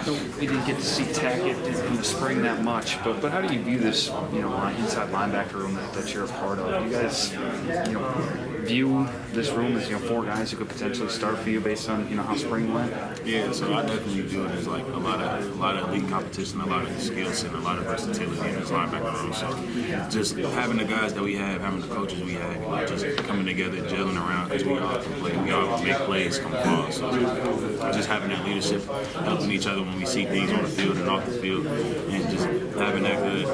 So we didn't get to see Tackett in the spring that much, but how do you view this, inside linebacker room that you're a part of? You guys, view this room as, four guys who could potentially start for you based on, how spring went? Yeah, so I definitely view it as like a lot of elite competition, a lot of skills, and a lot of versatility in this linebacker room. So just having the guys that we have, having the coaches we have, just coming together, gelling around because we all can play, we all make plays come fall. So just having that leadership, helping each other when we see things on the field and off the field, and just having that good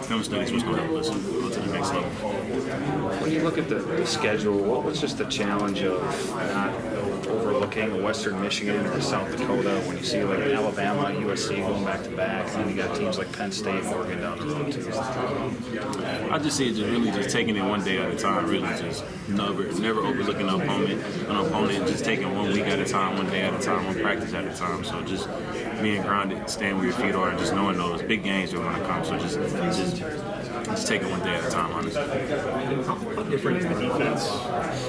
film study is what's going to help us go to the next level. When you look at the schedule, what's just the challenge of not overlooking a Western Michigan or South Dakota when you see like Alabama, USC going back to back, and then you got teams like Penn State, Oregon down the road too? I just see it just taking it one day at a time, really just never overlooking an opponent, just taking 1 week at a time, one day at a time, one practice at a time. So just being grounded, staying where your feet are, and just knowing those big games are going to come. So just take it one day at a time, honestly. How different is the defense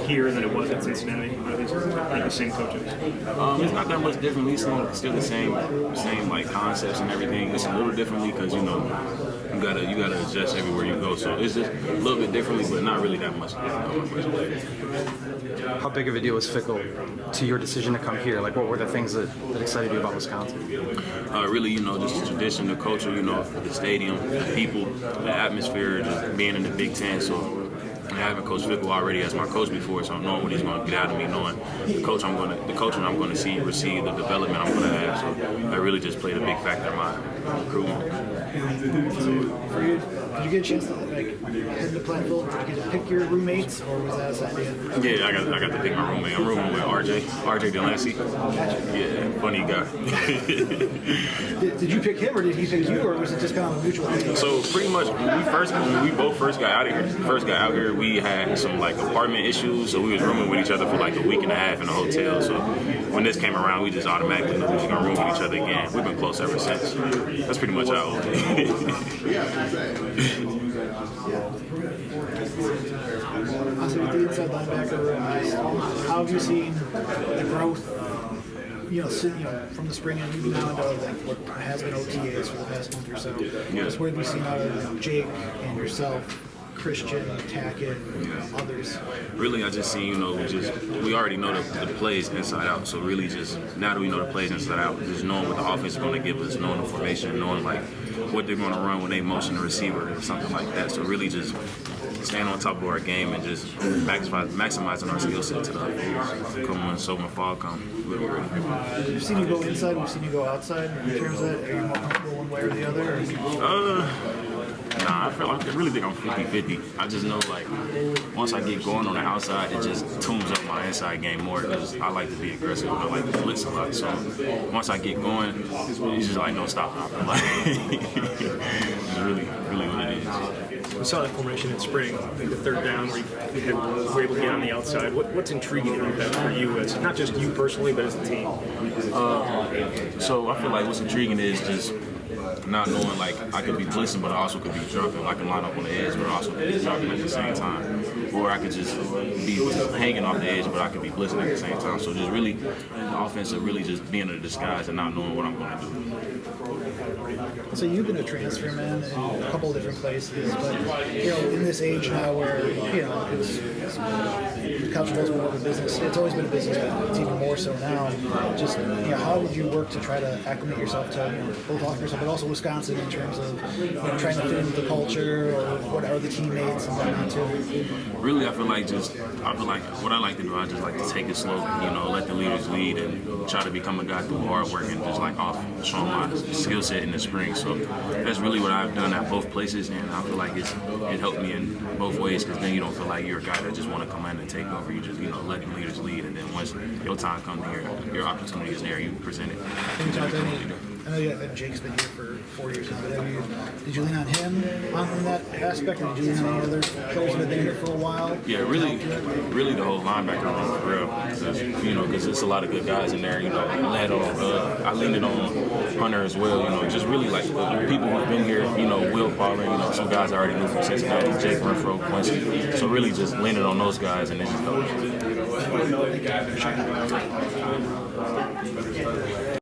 here than it was at Cincinnati? Are these the same coaches? It's not that much different. It's still the same like concepts and everything. It's a little differently because you gotta adjust everywhere you go. So it's just a little bit differently, but not really that much. How big of a deal was Fickle to your decision to come here? Like, what were the things that excited you about Wisconsin? Really, just the tradition, the culture, the stadium, the people, the atmosphere, just being in the Big Ten. So having Coach Fickle already as my coach before, so knowing what he's going to get out of me, knowing the coaching I'm going to see, receive, the development I'm going to have. So that really just played a big factor in my recruitment. For you, did you get a chance to head in the Platteville? Did you get to pick your roommates, or was that a side deal? Yeah, I got to pick my roommate. I'm rooming with RJ Delancey. Yeah, funny guy. Did you pick him, or did he pick you, or was it just kind of a mutual thing? So pretty much when we both first got out here, we had some like apartment issues, so we was rooming with each other for like a week and a half in a hotel. So when this came around, we just automatically knew we was gonna room with each other again. We've been close ever since. That's pretty much how. Also, with the inside linebacker room, how have you seen the growth? From the spring and even now into what has been OTAs for the past month or so. Just what have you seen out of Jake and yourself, Christian, Tackett, others? Really, I just seen, we already know the plays inside out. So really just, now that we know the plays inside out, just knowing what the offense is going to give us, knowing the formation, knowing like what they're going to run when they motion the receiver or something like that. So really just staying on top of our game and just maximizing our skill set to the come when summer fall come. We've seen you go inside, we've seen you go outside. In terms of that, are you more comfortable one way or the other? Nah, I really think I'm 50-50. I just know, like, once I get going on the outside, it just tunes up my inside game more because I like to be aggressive and I like to blitz a lot. So once I get going, it's just like no stop. Like, it's really what it is. We saw that formation in spring, the third down where you were able to get on the outside. What's intriguing about that for you, as not just you personally, but as a team? So I feel like what's intriguing is just not knowing, like, I could be blitzing, but I also could be dropping. I can line up on the edge, but I also could be dropping at the same time. Or I could just be hanging off the edge, but I could be blitzing at the same time. So just really, the offense of really just being in a disguise and not knowing what I'm going to do. So you've been a transfer man in a couple of different places, but in this age now where college football is more of a business, it's always been a business, but it's even more so now. Just how did you work to try to acclimate yourself to both Arkansas, but also Wisconsin in terms of trying to fit into the culture or what are the teammates and whatnot too? Really, I feel like what I like to do, I just like to take it slow, let the leaders lead and try to become a guy through hard work and just like showing my skill set in the spring. So that's really what I've done at both places, and I feel like it helped me in both ways because then you don't feel like you're a guy that just want to come in and take over. You just let the leaders lead, and then once your time comes and your opportunity is there, you present it. I know Jake's been here for 4 years now, but did you lean on him on that aspect, or did you lean on any other players that have been here for a while? Yeah, really the whole linebacker room for real. Because there's a lot of good guys in there. I leaned on Hunter as well. Just really like the people who've been here. Will Pollard. Some guys I already knew from Cincinnati, Jake Renfro, Quincy. So really just leaning on those guys and then just helping.